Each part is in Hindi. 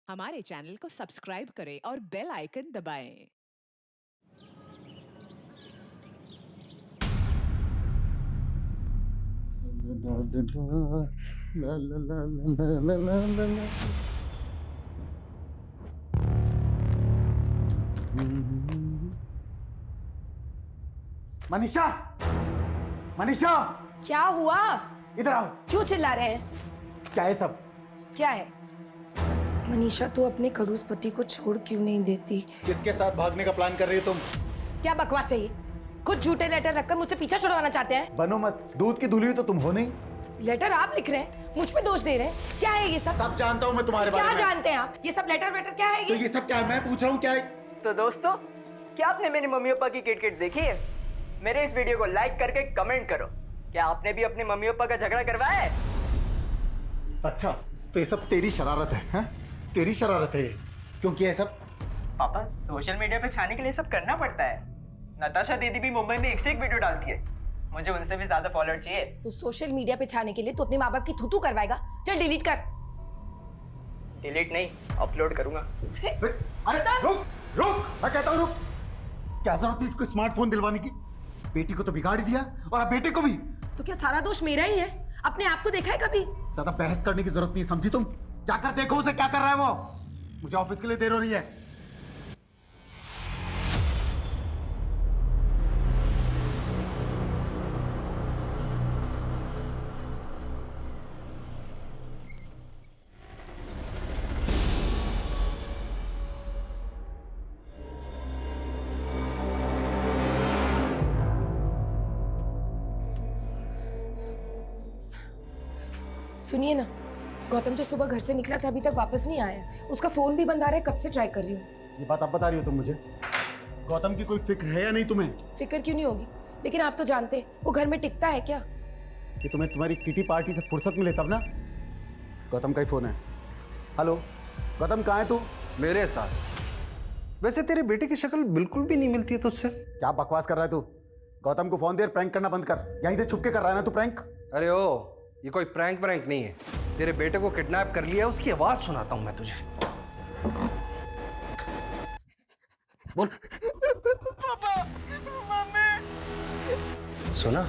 हमारे चैनल को सब्सक्राइब करें और बेल आइकन दबाएं। मनीषा, मनीषा, क्या हुआ? इधर आओ। क्यों चिल्ला रहे हैं? क्या है सब? क्या है? मनीषा, तू अपने खड़ूस पति को छोड़ क्यों नहीं देती? किसके साथ भागने का प्लान कर रही हो तुम? क्या बकवास है ये? खुद झूठे लेटर रखकर मुझसे पीछा छुड़वाना चाहते हैं। बनो मत, दूध की धुली तो तुम हो नहीं। लेटर आप लिख रहे हैं, मुझ पे दोष दे रहे हैं। क्या है ये सब? सब जानता हूँ मैं तुम्हारे बारे क्या में। जानते हैं आप? ये सब लेटर वेटर क्या है तो ये? ये सब क्या है? मैं पूछ रहा हूँ क्या है? तो दोस्तों, क्या आपने मेरे मम्मी पापा की किट देखी है? मेरे इस वीडियो को लाइक करके कमेंट करो। क्या आपने भी अपने मम्मी पापा का झगड़ा करवाया है? अच्छा, तो ये सब तेरी शरारत है, हैं? तेरी शरारत है ये। क्यों किया है सब? पापा, सोशल मीडिया पे छाने के लिए सब करना पड़ता है। नताशा दीदी भी मुंबई में एक से एक वीडियो डालती है। मुझे उनसे भी ज्यादा फॉलोअर चाहिए। तो सोशल मीडिया पे छाने के लिए तो अपने माँ बाप की थूथू करवाएगा। चल डिलीट कर। डिलीट नहीं, अपलोड करूंगा। अरे रुक, रुक, मैं कहता हूँ रुक। क्या जरूरत थी इसको स्मार्टफोन दिलवाने की? बेटी को तो बिगाड़ ही दिया और अब बेटे को भी। तो क्या सारा दोष मेरा ही है? अपने आप को देखा है कभी? ज्यादा बहस करने की जरूरत नहीं, समझी तुम? जाकर देखो उसे क्या कर रहा है वो। मुझे ऑफिस के लिए देर हो रही है। सुनिए ना, गौतम जो सुबह घर से निकला था अभी तक वापस नहीं आया। उसका फोन भी बंद आ रहा है, कब से ट्राई कर रही हूँ। ये बात अब बता रही हो तुम मुझे? गौतम की कोई फिक्र है या नहीं तुम्हें? फिक्र क्यों नहीं होगी, लेकिन आप तो जानते हैं वो घर में टिकता है क्या? कि तुम्हें तुम्हारी किटी पार्टी से फुर्सत मिले तब ना। गौतम का ही फोन है। हेलो गौतम, कहाँ है तू? मेरे साथ। वैसे तेरे बेटे की शक्ल बिल्कुल भी नहीं मिलती है तुझसे। क्या बकवास कर रहा है तू? गौतम को फोन दे, प्रैंक करना बंद कर। यहीं से छुप के कर रहा है ना तू प्रैंक? अरे ओ, ये कोई प्रैंक नहीं है। तेरे बेटे को किडनैप कर लिया है, उसकी आवाज सुनाता हूं मैं तुझे। बोल। पापा, मम्मी। सुना?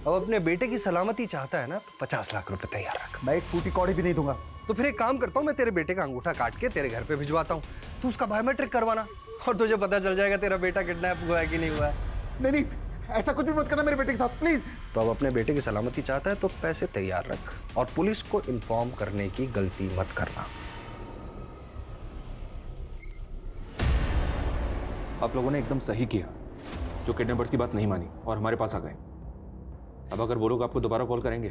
अब अपने बेटे की सलामती चाहता है ना, तो 50 लाख रुपए तैयार रख। मैं एक फूटी कौड़ी भी नहीं दूंगा। तो फिर एक काम करता हूँ, मैं तेरे बेटे का अंगूठा काट के तेरे घर पे भिजवाता हूँ। तू उसका बायोमेट्रिक करवाना और तुझे पता चल जाएगा तेरा बेटा किडनैप हुआ है कि नहीं हुआ है। नहीं नहीं, ऐसा कुछ भी मत करना मेरे बेटे के साथ प्लीज। तो अब अपने बेटे की सलामती चाहता है तो पैसे तैयार रख और पुलिस को इन्फॉर्म करने की गलती मत करना। आप लोगों ने एकदम सही किया जो किडनैपर्स की बात नहीं मानी और हमारे पास आ गए। अब अगर वो लोग आपको दोबारा कॉल करेंगे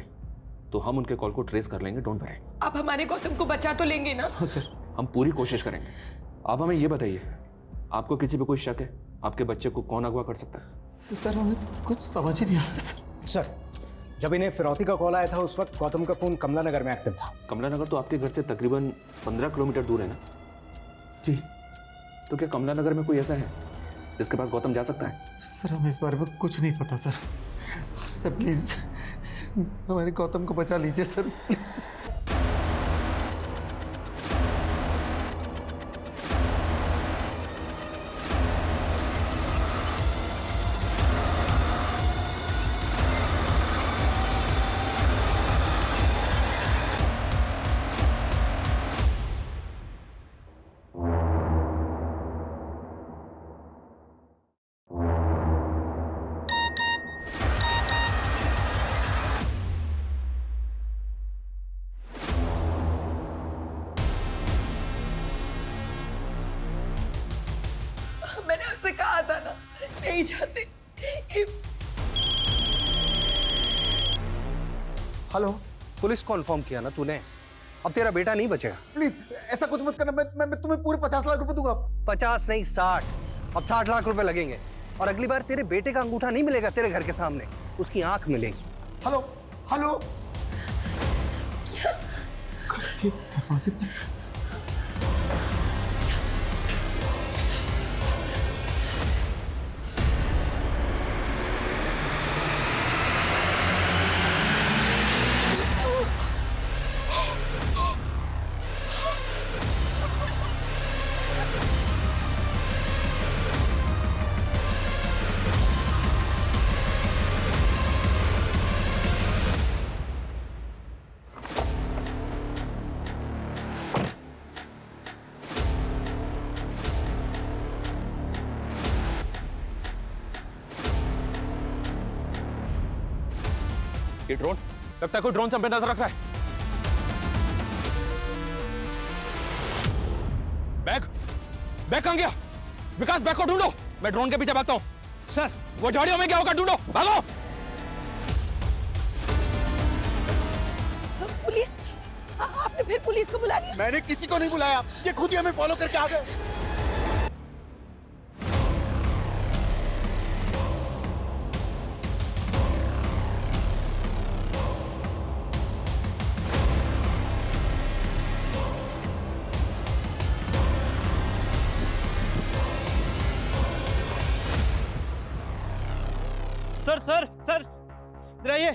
तो हम उनके कॉल को ट्रेस कर लेंगे, डोंट वरी। आप हमारे गौतम को बचा तो लेंगे ना? हाँ सर। हम पूरी कोशिश करेंगे। आप हमें ये बताइए, आपको किसी पे कोई शक है? आपके बच्चे को कौन अगवा कर सकता है? सर हमें कुछ समझ ही नहीं आ रहा सर। जब इन्हें फिरौती का कॉल आया था उस वक्त गौतम का फोन कमला नगर में एक्टिव था। कमला नगर तो आपके घर से तकरीबन 15 किलोमीटर दूर है ना? जी। तो क्या कमला नगर में कोई ऐसा है जिसके पास गौतम जा सकता है? सर हमें इस बारे में कुछ नहीं पता सर। सर प्लीज हमारे गौतम को बचा लीजिए सर, प्लीज। मैंने आपसे कहा था ना, नहीं चाहते। हेलो, पुलिस को इन्फॉर्म किया ना तूने? अब तेरा बेटा नहीं बचेगा। प्लीज ऐसा कुछ मत करना। मैं तुम्हें पूरे 50 लाख रुपए दूंगा। 50 नहीं 60। अब 60 लाख रुपए लगेंगे और अगली बार तेरे बेटे का अंगूठा नहीं मिलेगा तेरे घर के सामने, उसकी आंख मिलेगी। हेलो हेलो, क्या दरवाजे पर? ये ड्रोन, लगता है कोई ड्रोन से हम पे नजर रख रहा है। बैग कहां गया? विकास, बैग को ढूंढो, मैं ड्रोन के पीछे भागता हूं। सर, वो झाड़ियों में क्या होगा, ढूंढो, भागो। पुलिस, आपने फिर पुलिस को बुला लिया? मैंने किसी को नहीं बुलाया, ये खुद ही हमें फॉलो करके आ गए। सर इधर आइए।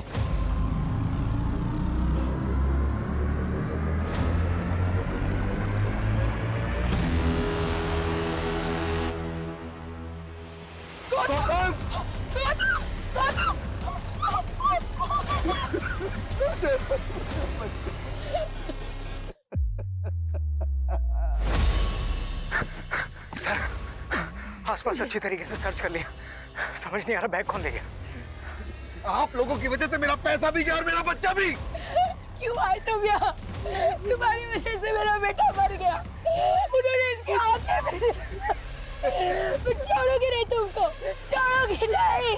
सर, आसपास अच्छी तरीके से सर्च कर लिया, समझ नहीं आ रहा बैग कौन ले गया। आप लोगों की वजह से मेरा पैसा भी गया और मेरा बच्चा भी। क्यों आए तुम यहाँ? तुम्हारी वजह से मेरा बेटा मर गया। उन्होंने इसकी आंखें छोड़ोगे नहीं, तुमको छोड़ोगे नहीं।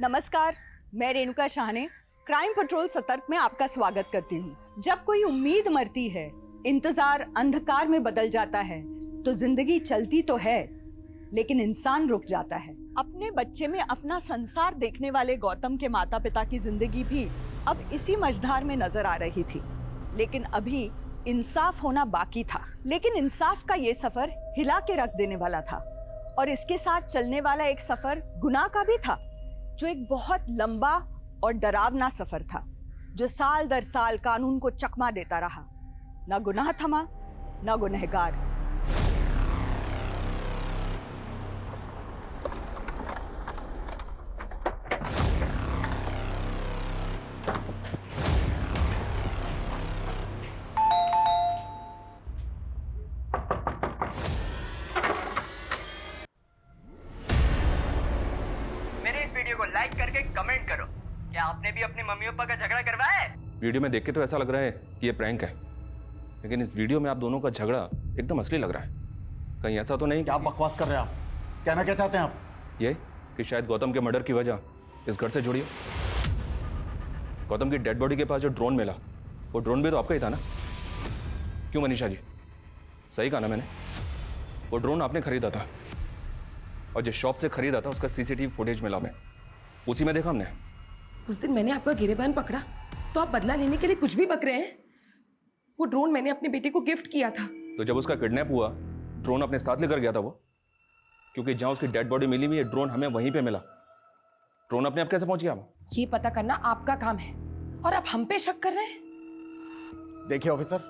नमस्कार, मैं रेणुका शाहने क्राइम पेट्रोल सतर्क में आपका स्वागत करती हूँ। जब कोई उम्मीद मरती है, इंतजार अंधकार में बदल जाता है, तो जिंदगी चलती तो है लेकिन इंसान रुक जाता है। अपने बच्चे में अपना संसार देखने वाले गौतम के माता पिता की जिंदगी भी अब इसी मझधार में नजर आ रही थी, लेकिन अभी इंसाफ होना बाकी था। लेकिन इंसाफ का ये सफर हिला के रख देने वाला था और इसके साथ चलने वाला एक सफर गुनाह का भी था, जो एक बहुत लंबा और डरावना सफर था, जो साल दर साल कानून को चकमा देता रहा। न गुनाह थमा, न गुनहगार। मेरे इस वीडियो को लाइक करके कमेंट करो। क्या आपने भी अपने मम्मी पापा का झगड़ा करवाया है? वीडियो में देख के तो ऐसा लग रहा है कि ये प्रैंक है, लेकिन इस वीडियो में आप दोनों का झगड़ा एकदम असली लग रहा है। कहीं ऐसा तो नहीं क्या बकवास कर रहे हैं आप? कहना क्या चाहते हैं आप? ये कि शायद गौतम के मर्डर की वजह इस घर से जुड़ी हो? गौतम की डेड बॉडी के पास जो ड्रोन मिला, वो ड्रोन भी तो आपका ही था ना? क्यों मनीषा जी, सही कहा ना मैंने? वो ड्रोन आपने खरीदा था और जिस शॉप से खरीदा था उसका सीसीटीवी फुटेज मिला हमें, उसी में देखा हमने। उस दिन मैंने आपका गिरेबान पकड़ा तो आप बदला लेने के लिए कुछ भी बक रहे हैं। वो ड्रोन मैंने अपने बेटे को गिफ्ट किया था। तो जब उसका किडनैप हुआ, ड्रोन अपने साथ लेकर गया था वो, क्योंकि जहां उसकी डेड बॉडी मिली हुई है, ड्रोन हमें वहीं पे मिला। ड्रोन अपने आप कैसे पहुंच गया? ये पता करना आपका काम है और आप हम पे शक कर रहे हैं। देखिए ऑफिसर,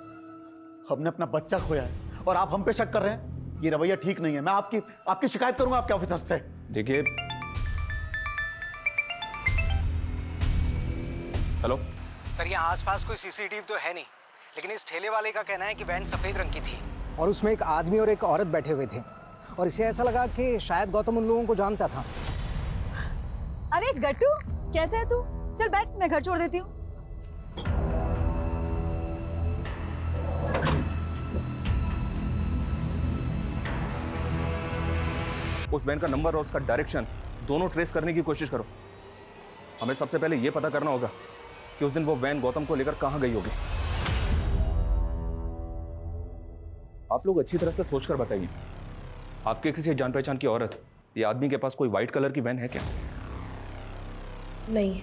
हमने अपना बच्चा खोया है और आप हम पे शक कर रहे हैं। ये रवैया ठीक नहीं है। मैं आपकी शिकायत करूंगा आपके ऑफिसर से। देखिए, हेलो सर, यहाँ आसपास कोई सीसीटीवी तो है नहीं, लेकिन इस ठेले वाले का कहना है कि वैन सफेद रंग की थी और उसमें एक आदमी और एक औरत बैठे हुए थे और इसे ऐसा लगा कि शायद गौतम उन लोगों को जानता था। अरे गट्टू, कैसे है तू? चल बैठ, मैं घर छोड़ देती हूँ। उस वैन का नंबर और उसका डायरेक्शन दोनों ट्रेस करने की कोशिश करो। हमें सबसे पहले यह पता करना होगा कि उस दिन वो वैन गौतम को लेकर कहां गई होगी। आप लोग अच्छी तरह से सोचकर बताइए, आपके किसी जान पहचान की औरत या आदमी के पास कोई व्हाइट कलर की वैन है क्या? नहीं।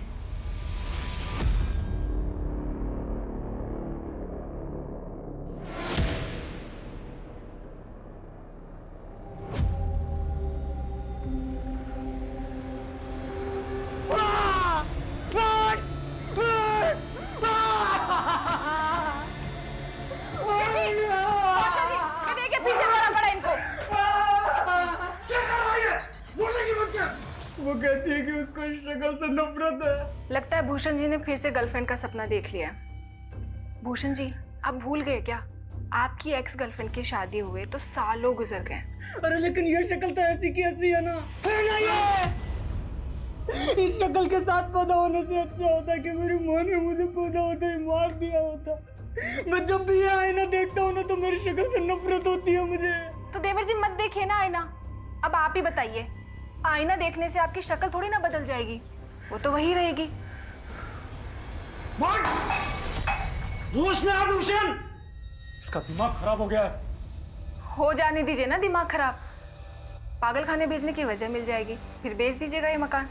वो कहती है कि उसको इस शक्ल से नफरत है। लगता है भूषण जी ने फिर से गर्लफ्रेंड का सपना देख लिया है। भूषण जी, आप भूल गए क्या? आपकी एक्स गर्लफ्रेंड की शादी हुए तो सालों गुजर गए। अरे लेकिन ये शक्ल तो ऐसी की ऐसी है ना ये। इस शक्ल के साथ पैदा होने से अच्छा होता कि मेरी माँ ने मुझे पैदा होते ही मार दिया होता। मैं जब भी ये आईना देखता हूँ ना तो मेरी शक्ल से नफरत होती है मुझे। तो देवर जी मत देखिए ना आईना। अब आप ही बताइए, आईना देखने से आपकी शक्ल थोड़ी ना बदल जाएगी, वो तो वही रहेगी। होश में आप रोशन, इसका दिमाग खराब हो गया है। हो जाने दीजिए ना दिमाग खराब। पागल खाने भेजने की वजह मिल जाएगी, फिर बेच दीजिएगा ये मकान,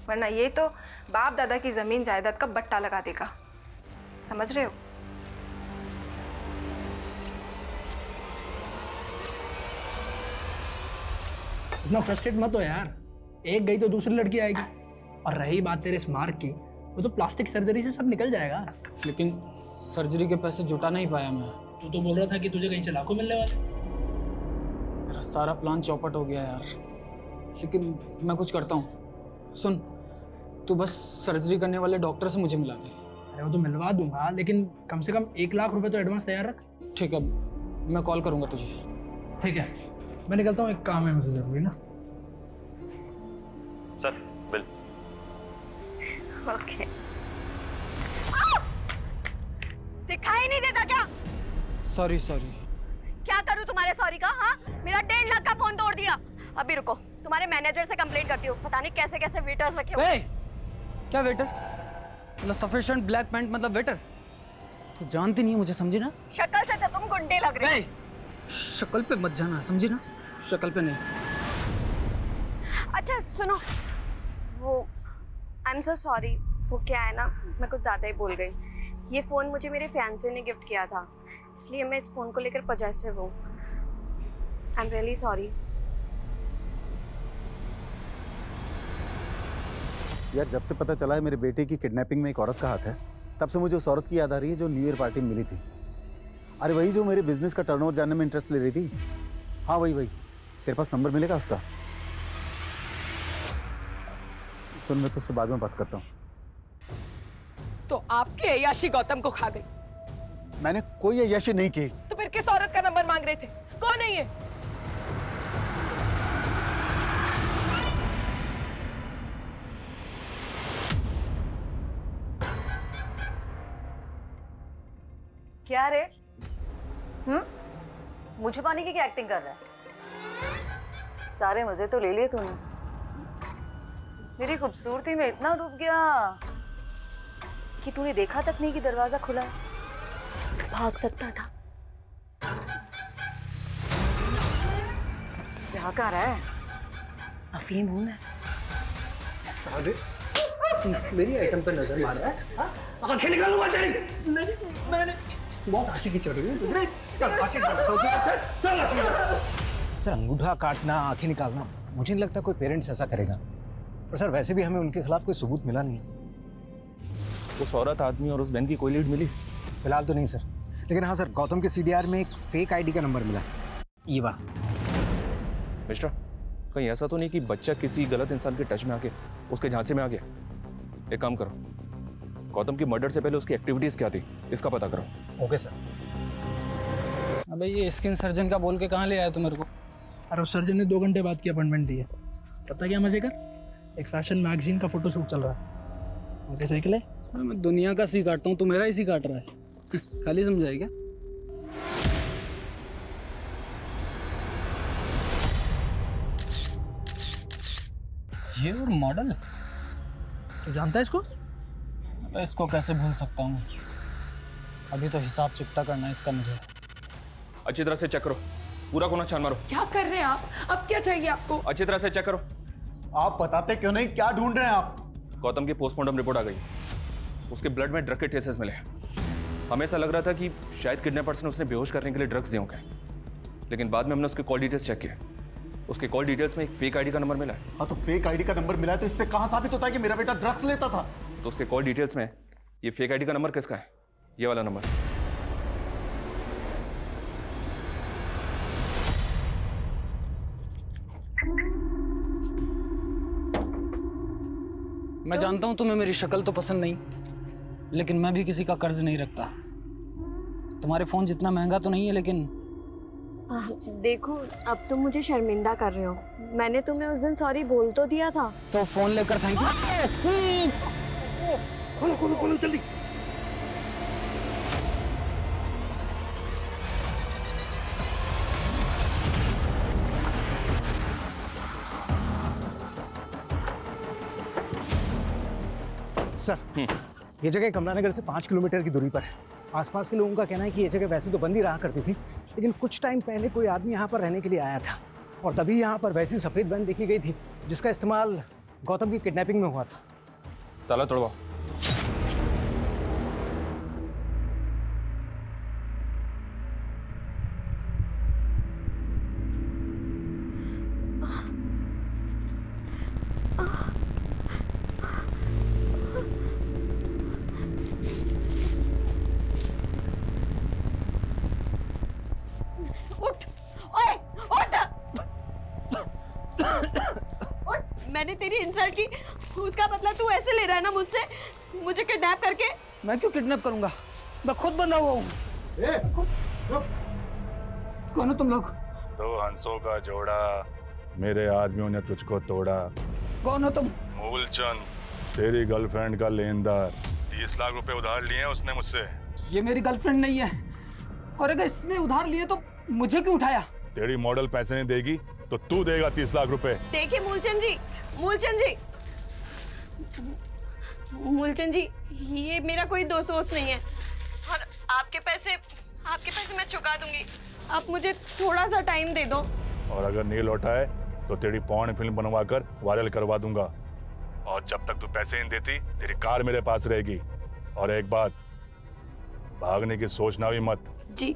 वरना ये तो बाप दादा की जमीन जायदाद का बट्टा लगा देगा। समझ रहे हो? इतना फ्रस्ट्रेट मत हो यार, एक गई तो दूसरी लड़की आएगी। और रही बात तेरे स्मार्ट की, वो तो प्लास्टिक सर्जरी से सब निकल जाएगा। लेकिन सर्जरी के पैसे जुटा नहीं पाया मैं। तू तो बोल रहा था कि तुझे कहीं से लाखों मिलने वाले। मेरा सारा प्लान चौपट हो गया यार। लेकिन मैं कुछ करता हूँ। सुन, तू बस सर्जरी करने वाले डॉक्टर से मुझे मिला दे। अरे वो तो मिलवा दूंगा, लेकिन कम से कम 1 लाख रुपए तो एडवांस तैयार रख। ठीक है, मैं कॉल करूँगा तुझे। ठीक है, मैं निकलता हूँ, एक काम है मुझे जरूरी ना। Sir bill. ओके। दिखाई नहीं देता क्या? सॉरी। क्या करूं तुम्हारे सॉरी का? हाँ, मेरा 1.5 लाख का फोन तोड़ दिया। अभी रुको, तुम्हारे मैनेजर से कंप्लेंट करती हूँ। पता नहीं कैसे कैसे वेटर्स रखे हुए। क्या वेटर? मतलब सफिशिएंट ब्लैक पैंट मतलब वेटर? तू जानती नहीं है मुझे, समझी ना? शक्ल से तो तुम गुंडे लग रहे हो। शक्ल पे मत जाना, समझी ना? शक्ल पे नहीं। अच्छा सुनो, वो आई एम सो सॉरी। वो क्या है ना, मैं कुछ ज़्यादा ही बोल गई। ये फ़ोन मुझे मेरे फियांसे ने गिफ्ट किया था, इसलिए मैं इस फ़ोन को लेकर पॉजेसिव हूँ। I am really sorry. यार जब से पता चला है मेरे बेटे की किडनैपिंग में एक औरत का हाथ है, तब से मुझे उस औरत की याद आ रही है जो न्यू ईयर पार्टी में मिली थी। अरे वही जो मेरे बिजनेस का टर्नओवर जानने में इंटरेस्ट ले रही थी। हाँ वही। तेरे पास नंबर मिलेगा उसका? सुन, मैं तुझसे बाद में बात करता हूँ। तो आपकी अय्याशी गौतम को खा गई। मैंने कोई अय्याशी नहीं की। तो फिर किस औरत का नंबर मांग रहे थे? कौन है ये? क्या रे? मुझे पानी की क्या एक्टिंग कर रहा है? सारे मजे तो ले लिए तूने। मेरी खूबसूरती में इतना डूब गया कि तूने देखा तक नहीं कि दरवाजा खुला है। भाग सकता था। जा कहाँ रहा है? अफीम हूं मैं। सारे मेरी आइटम पे नजर मार रहा है। आंखें निकालूंगा तेरी। मैंने बहुत आशिकी चढ़ रही है। चल आशिक बनाता हूं। चल आशिक। सर अंगूठा काटना, आंखें निकालना, मुझे नहीं लगता कोई पेरेंट्स ऐसा करेगा। और सर वैसे भी हमें उनके खिलाफ कोई सबूत मिला नहीं। उस औरत, आदमी और उस बहन की कोई लीड मिली? फिलहाल तो नहीं सर, लेकिन हाँ सर, गौतम के सीडीआर में एक फेक आईडी का नंबर मिला। ये वाह। मिस्टर, कहीं ऐसा तो नहीं कि बच्चा किसी गलत इंसान के टच में आके उसके झांसे में आ गया? एक काम करो, गौतम की मर्डर से पहले उसकी एक्टिविटीज क्या थी इसका पता करो। Okay sir. अबे ये स्किन सर्जन का बोल के कहाँ ले आया तू मेरे को? और उस सर्जन ने 2 घंटे बाद की अपॉइंटमेंट दी है। पता क्या मजे कर, एक फैशन मैगजीन का फोटोशूट चल रहा है। ओके सही के लिए मैं दुनिया का सी काटता हूँ, तू मेरा ही सी काट रहा है। खाली समझाए क्या? ये और मॉडल तो जानता है इसको? अबे इसको कैसे भूल सकता हूँ? अभी तो हिसाब चुकता करना है इसका मुझे। अच्छी तरह से चेक करो, पूरा कोना छान मारो। क्या कर रहे हैं आप? अब क्या चाहिए आपको? अच्छी तरह से चेक करो। आप बताते क्यों नहीं, क्या ढूंढ रहे हैं आप? गौतम की पोस्टमार्टम रिपोर्ट आ गई। उसके ब्लड में ड्रग के ट्रेसेस मिले। हमें ऐसा लग रहा था कि शायद किडनैपर्स ने उसने बेहोश करने के लिए ड्रग्स दिए होंगे, लेकिन बाद में हमने उसके कॉल डिटेल्स चेक किए। उसके कॉल डिटेल्स में एक फेक आईडी का नंबर मिला है। हाँ तो फेक आईडी का नंबर मिला है तो इससे कहां साबित होता है कि मेरा बेटा ड्रग्स लेता था? तो उसके कॉल डिटेल्स में ये फेक आईडी का नंबर किसका है? ये वाला नंबर। मैं जानता हूँ तुम्हें मेरी शक्ल तो पसंद नहीं, लेकिन मैं भी किसी का कर्ज नहीं रखता। तुम्हारे फ़ोन जितना महंगा तो नहीं है, लेकिन देखो अब तुम मुझे शर्मिंदा कर रहे हो। मैंने तुम्हें उस दिन सॉरी बोल तो दिया था। तो फ़ोन लेकर थैंक यू। खोलो खोलो खोलो जल्दी। सर, ये जगह कमलानगर से 5 किलोमीटर की दूरी पर है। आसपास के लोगों का कहना है कि ये जगह वैसे तो बंद ही रहा करती थी, लेकिन कुछ टाइम पहले कोई आदमी यहाँ पर रहने के लिए आया था और तभी यहाँ पर वैसी सफ़ेद वैन देखी गई थी जिसका इस्तेमाल गौतम की किडनैपिंग में हुआ था। ताला तोड़वाओ। उठ, ओए, उठ! उठ! मैंने तेरी इंसल्ट की, उसका बदला तू ऐसे ले रहा है ना मुझसे, मुझे किडनैप करके। मैं क्यों किडनैप करूंगा? मैं खुद बंधा हुआ हूँ। कौन हो तुम लोग? 2 हंसों का जोड़ा, मेरे आदमियों ने तुझको तोड़ा। कौन हो तुम? मूलचंद, तेरी गर्लफ्रेंड का लेनदार। 30 लाख रुपए उधार लिए हैं उसने मुझसे। ये मेरी गर्लफ्रेंड नहीं है, और अगर इसने उधार लिए तो मुझे क्यों उठाया? तेरी मॉडल पैसे नहीं देगी तो तू देगा 30 लाख रुपए। देखिए मूलचंद जी, मूलचंद जी, ये मेरा कोई दोस्त नहीं है और आपके पैसे मैं चुका दूंगी। आप मुझे थोड़ा सा टाइम दे दो। और अगर नहीं लौटा है तो तेरी पॉर्न फिल्म बनवा कर वायरल करवा दूंगा। और जब तक तू पैसे नहीं देती तेरी कार मेरे पास रहेगी। और एक बात, भागने की सोचना भी मत। जी।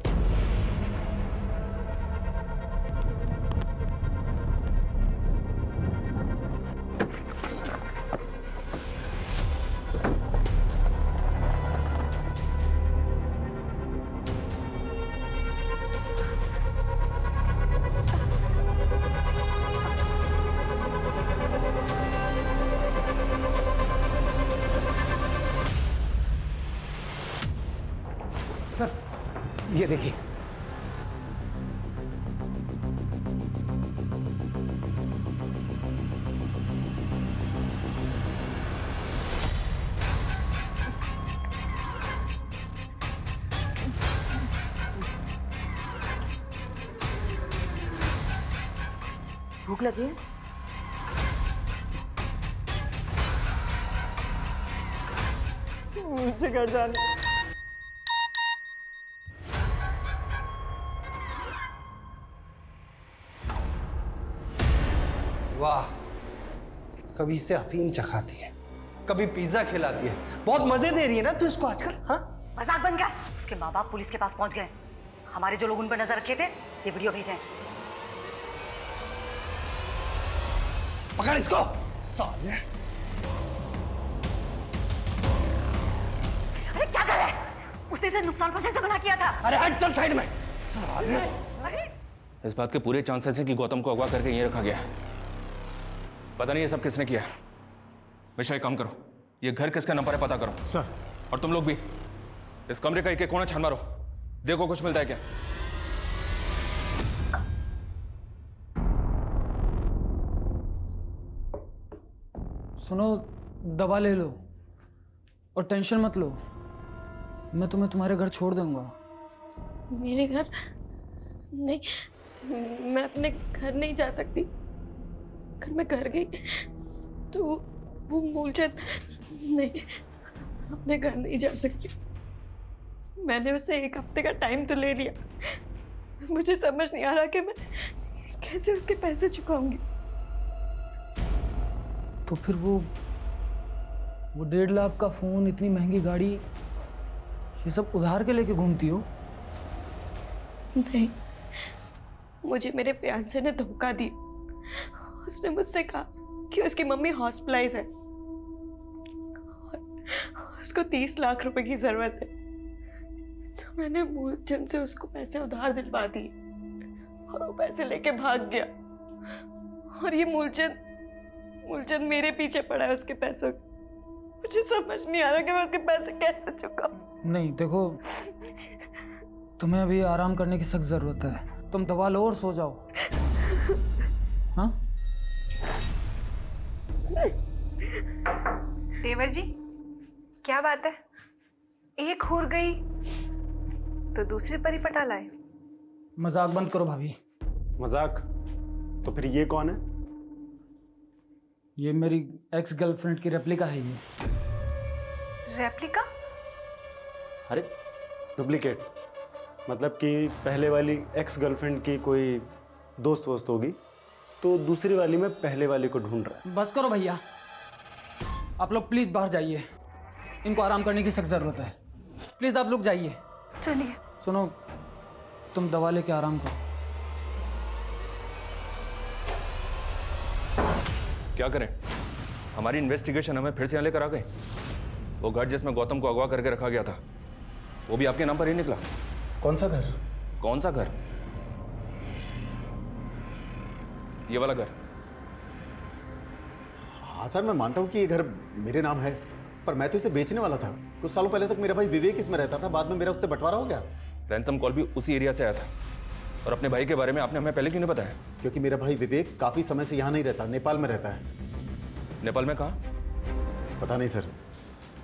सर, ये देखिए। भूख लगी है? मुझे घर जाना। वाह, कभी इसे अफीम चखाती है, कभी पिज्जा खिलाती है। बहुत मजे दे रही है ना तू इसको आजकल। हाँ, मजाक बन गया। उसके माँ बाप पुलिस के पास पहुंच गए। हमारे जो लोग उन पर नजर रखे थे, ये वीडियो भेजें। पकड़ इसको साले। अरे क्या कर रहा है? उसने इसे नुकसान पहुंचाने से मना किया था। अरे हट, चल साइड में साले। अरे इस बात के पूरे चांसेस हैं कि गौतम को अगवा करके यहीं रखा गया है। पता नहीं ये सब किसने किया। मिश्रा, एक काम करो, ये घर किसका नंबर है पता करो। सर। और तुम लोग भी इस कमरे का एक कोना छान मारो, देखो कुछ मिलता है क्या। सुनो, दवा ले लो और टेंशन मत लो। मैं तुम्हें तुम्हारे घर छोड़ दूंगा। मेरे घर नहीं, मैं अपने घर नहीं जा सकती। अगर मैं घर गई तो वो मूलचंद, नहीं, अपने घर नहीं जा सकती। मैंने उससे 1 हफ्ते का टाइम तो ले लिया। मुझे समझ नहीं आ रहा कि मैं कैसे उसके पैसे चुकाऊंगी। तो फिर वो 1.5 लाख का फोन, इतनी महंगी गाड़ी, ये सब उधार के लेके घूमती हो? नहीं, मुझे मेरे फियांसे ने धोखा दिया। उसने मुझसे कहा कि उसकी मम्मी हॉस्पिटलाइज है और उसको 30 लाख रुपए की जरूरत है। तो मैंने मूलचंद से उसको पैसे उधार दिलवा दिए और वो पैसे लेके भाग गया। और ये मूलचंद मेरे पीछे पड़ा है उसके पैसों के। मुझे समझ नहीं आ रहा कि मैं उसके पैसे कैसे चुकाऊं। नहीं देखो, तुम्हें अभी आराम करने की सख्त ज़रूरत है। तुम दवा लो और सो जाओ। हाँ? देवर जी, क्या बात है? एक हुर गई तो दूसरी परी पटा लाए। मजाक बंद करो भाभी। मजाक? तो फिर ये कौन है? ये मेरी एक्स गर्लफ्रेंड की रेप्लिका है। ये रेप्लिका? अरे डुप्लीकेट, मतलब कि पहले वाली एक्स गर्लफ्रेंड की कोई दोस्त वोस्त होगी तो दूसरी वाली में पहले वाली को ढूंढ रहा है। बस करो भैया, आप लोग प्लीज बाहर जाइए। इनको आराम करने की सख्त जरूरत है। प्लीज आप लोग जाइए। चलिए। सुनो, तुम दवा लेके आराम करो। क्या करें? हमारी इन्वेस्टिगेशन हमें फिर से यहाँ लेकर आ गए। वो घर जिसमें गौतम को अगवा करके रखा गया था, वो भी आपके नाम पर ही निकला। कौन सा घर? कौन सा घर? ये वाला घर। हाँ सर, मैं मानता हूँ कि ये घर मेरे नाम है, पर मैं तो इसे बेचने वाला था। कुछ सालों पहले तक मेरा भाई विवेक इसमें रहता था, बाद में मेरा उससे बंटवारा हो गया। रैंसम कॉल भी उसी एरिया से आया था। और अपने भाई के बारे में आपने हमें पहले क्यों नहीं बताया? क्योंकि मेरा भाई विवेक काफी समय से यहाँ नहीं रहता, नेपाल में रहता है। नेपाल में कहाँ? पता नहीं सर,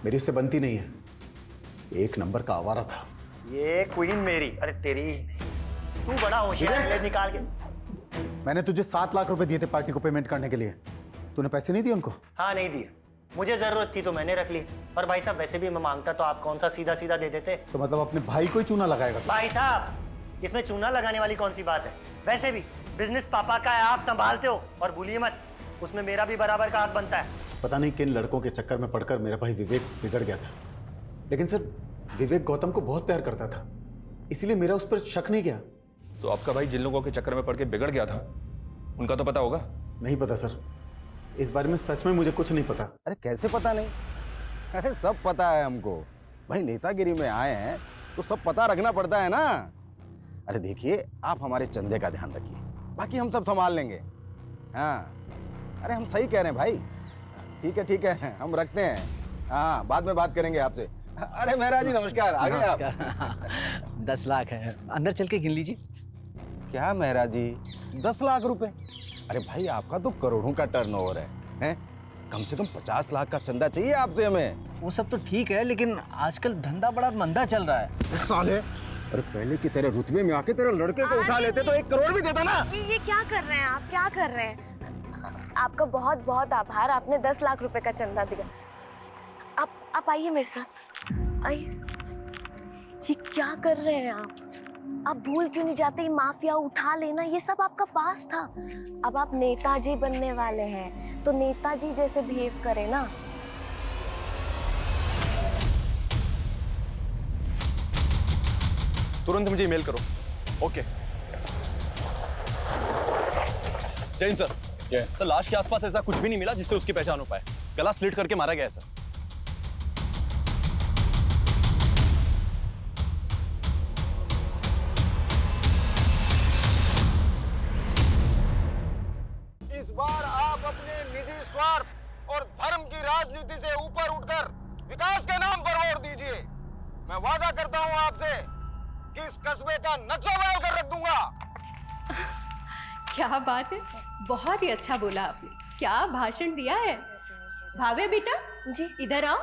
मेरी उससे बनती नहीं है। एक नंबर का आवारा था। ये क्वीन मेरी, अरे तेरी, तू बड़ा होशियार ले निकाल के। मैंने तुझे 7 लाख रुपए दिए थे पार्टी को पेमेंट करने के लिए, तूने पैसे नहीं दिए उनको? हाँ नहीं दिए, मुझे जरूरत थी तो मैंने रख ली। और भाई साहब वैसे भी मैं मांगता तो आप कौन सा सीधा सीधा दे देते। तो मतलब अपने भाई को ही चूना लगाएगा? भाई साहब, इसमें चूना लगाने वाली कौन सी बात है? वैसे भी बिजनेस पापा का है, आप संभालते हो। और भूलिए मत, उसमें मेरा भी बराबर का हक बनता है। पता नहीं किन लड़कों के चक्कर में पड़कर मेरा भाई विवेक बिगड़ गया था, लेकिन सर विवेक गौतम को बहुत प्यार करता था, इसलिए मेरा उस पर शक नहीं गया। तो आपका भाई जिन लोगों के चक्कर में पड़ के बिगड़ गया था, उनका तो पता होगा? नहीं पता सर, इस बारे में सच में मुझे कुछ नहीं पता। अरे कैसे पता नहीं? अरे सब पता है हमको। भाई नेतागिरी में आए हैं तो सब पता रखना पड़ता है ना। अरे देखिए, आप हमारे चंदे का ध्यान रखिए, बाकी हम सब संभाल लेंगे। हाँ, अरे हम सही कह रहे हैं भाई। ठीक है, हम रखते हैं। हाँ, बाद में बात करेंगे आपसे। अरे मेहरा जी नमस्कार, आ गए आप? 10 लाख है, अंदर चल के गिन लीजिए। क्या मेहरा जी, 10 लाख रुपए? अरे भाई आपका तो करोड़ों का टर्नओवर है? कम से कम 50 लाख का चंदा चाहिए आपसे हमें। वो सब तो ठीक है, लेकिन आजकल धंधा बड़ा मंदा चल रहा है। साले, अरे पहले की तेरे रुतबे में आके तेरे लड़के को उठा लेते तो 1 करोड़ भी देता ना। ये क्या कर रहे हैं आप? क्या कर रहे हैं? आपका बहुत बहुत आभार, आपने 10 लाख रुपए का चंदा दिया। आप आइए मेरे साथ, आइए। ये क्या कर रहे हैं आप? आप भूल क्यों नहीं जाते? ये माफिया उठा लेना, ये सब आपका पास था। अब आप नेताजी बनने वाले हैं, तो नेताजी जैसे बिहेव करें ना। तुरंत मुझे ईमेल करो। ओके। जैन सर, सर लाश के आसपास ऐसा कुछ भी नहीं मिला जिससे उसकी पहचान हो पाए। गला स्लिट करके मारा गया है सर। इस बार आप अपने निजी स्वार्थ और धर्म की राजनीति से ऊपर उठकर विकास के नाम पर वोट दीजिए। मैं वादा करता हूं आपसे कि इस कस्बे का नक्शा बना कर रख दूंगा। क्या बात है, बहुत ही अच्छा बोला आपने। क्या भाषण दिया है। भावे बेटा जी, इधर आओ।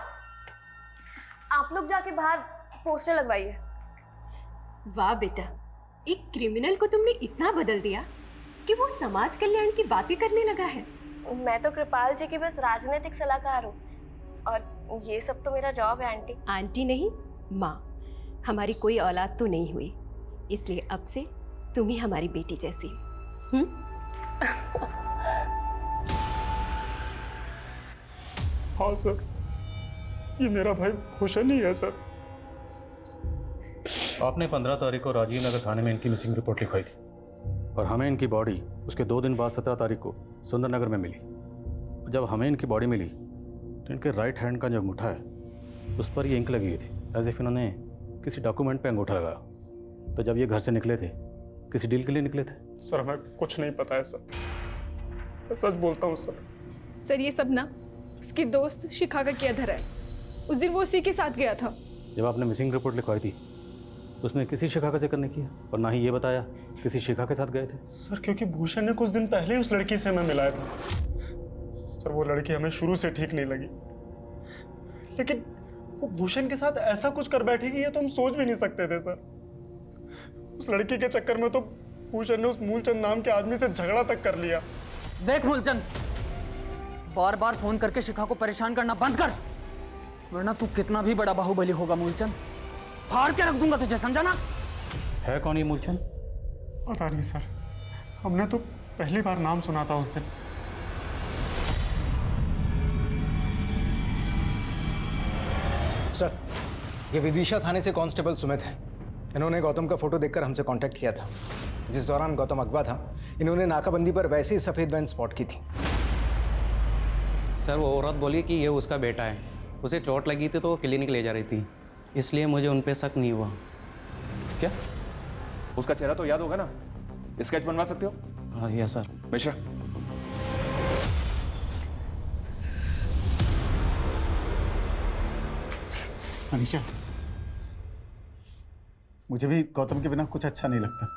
आप लोग जाके बाहर पोस्टर लगवाइए। वाह बेटा, एक क्रिमिनल को तुमने इतना बदल दिया कि वो समाज कल्याण की बातें करने लगा है। मैं तो कृपाल जी की बस राजनीतिक सलाहकार हूँ, और ये सब तो मेरा जॉब है आंटी। आंटी नहीं, माँ। हमारी कोई औलाद तो नहीं हुई, इसलिए अब से तुम ही हमारी बेटी जैसी। हाँ सर, ये मेरा भाई भूषण ही है सर। आपने 15 तारीख को राजीव नगर थाने में इनकी मिसिंग रिपोर्ट लिखवाई थी और हमें इनकी बॉडी उसके 2 दिन बाद 17 तारीख को सुंदर नगर में मिली। जब हमें इनकी बॉडी मिली तो इनके राइट हैंड का जो अंगूठा है उस पर ये इंक लगी हुई थी, एज इफ इन्होंने किसी डॉक्यूमेंट पे अंगूठा लगाया। तो जब ये घर से निकले थे, किसी डील के लिए निकले थे? सर हमें कुछ नहीं पता है सर, मैं सच बोलता हूँ सर। सर ये सब ना उसकी दोस्त शिखा का किया धरा है। उस दिन वो उसी के साथ गया था। जब आपने मिसिंग रिपोर्ट लिखवाई थी उसने किसी शिखा का जिक्र नहीं किया और ना ही ये बताया किसी शिखा के साथ गए थे। सर क्योंकि भूषण ने कुछ दिन पहले ही उस लड़की से हमें मिलाया था। सर वो लड़की हमें शुरू से ठीक नहीं लगी, लेकिन वो भूषण के साथ ऐसा कुछ कर बैठेगी ये तो हम सोच भी नहीं सकते थे सर। उस लड़की के चक्कर में तो भूषण ने उस मूलचंद नाम के आदमी से झगड़ा तक कर लिया। देख मूलचंद, बार बार फोन करके शिखा को परेशान करना बंद कर, वरना तू कितना भी बड़ा बाहुबली होगा मूलचंद, फाड़ के रख दूंगा तुझे, समझा ना? है कौन ये मूलचंद? पता नहीं सर, हमने तो पहली बार नाम सुना था उस दिन। सर, ये विदिशा थाने से कांस्टेबल सुमित है। इन्होंने गौतम का फोटो देखकर हमसे कांटेक्ट किया था। जिस दौरान गौतम अगवा था, इन्होंने नाकाबंदी पर वैसे ही सफेद वैन स्पॉट की थी। सर वो औरत बोली कि ये उसका बेटा है, उसे चोट लगी थी तो वो क्लिनिक ले जा रही थी, इसलिए मुझे उन पे शक नहीं हुआ। क्या उसका चेहरा तो याद होगा ना? स्केच बनवा सकते हो? हाँ यस सर। मिश्रा, अनीशा, मुझे भी गौतम के बिना कुछ अच्छा नहीं लगता।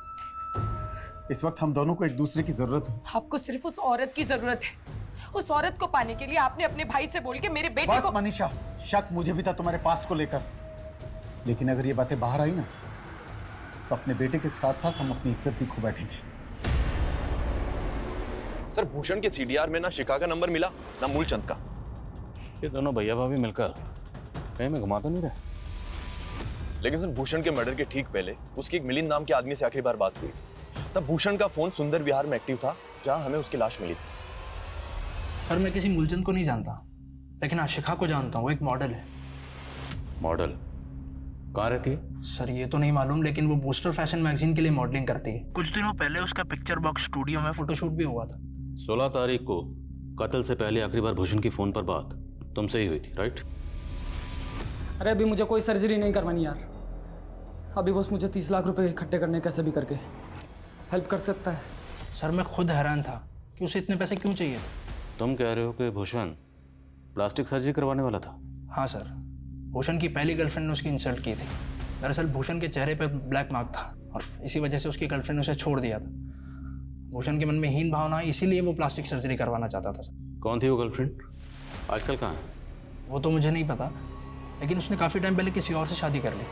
इस वक्त हम दोनों को एक दूसरे की जरूरत है। आपको सिर्फ उस औरत की जरूरत है। उस औरत को पाने के लिए आपने अपने भाई से बोल के मेरे बेटे को। मनीषा, शक मुझे भी था तुम्हारे पास्ट को लेकर, लेकिन अगर ये बातें बाहर आई ना तो अपने बेटे के साथ साथ हम अपनी इज्जत भी खो बैठेंगे। सर भूषण के सीडीआर में ना शिखा का नंबर मिला ना मूलचंद का। ये दोनों भैया भाभी मिलकर कहीं में घुमा तो नहीं रहे? लेकिन सर भूषण के मर्डर के ठीक पहले उसकी एक मिलिंद नाम के आदमी से आखिरी बार बात हुई थी। तब भूषण का फोन सुंदर विहार में एक्टिव था जहां हमें उसकी लाश मिली थी। सर मैं किसी मूलचंद को नहीं जानता, लेकिन हाँ शिखा को जानता हूँ। वो एक मॉडल है। मॉडल? कहाँ रहती है? सर ये तो नहीं मालूम, लेकिन वो बूस्टर फैशन मैगजीन के लिए मॉडलिंग करती है। कुछ दिनों पहले उसका पिक्चर बॉक्स स्टूडियो में फोटोशूट भी हुआ था। 16 तारीख को कत्ल से पहले आखिरी बार भूषण की फोन पर बात तुमसे ही हुई थी, राइट? अरे अभी मुझे कोई सर्जरी नहीं करवानी यार। अभी बस मुझे 30 लाख रुपए इकट्ठे करने कैसे भी करके हेल्प कर सकता है। सर मैं खुद हैरान था कि उसे इतने पैसे क्यों चाहिए थे। तुम कह रहे हो कि भूषण प्लास्टिक सर्जरी करवाने वाला था? हाँ सर, भूषण की पहली गर्लफ्रेंड ने उसकी इंसल्ट की थी। दरअसल भूषण के चेहरे पर ब्लैक मार्क था और इसी वजह से उसकी गर्लफ्रेंड ने उसे छोड़ दिया था। भूषण के मन में हीन भावना आई, इसीलिए वो प्लास्टिक सर्जरी करवाना चाहता था। सर कौन थी वो गर्लफ्रेंड? आजकल कहाँ है? वो तो मुझे नहीं पता, लेकिन उसने काफ़ी टाइम पहले किसी और से शादी कर ली।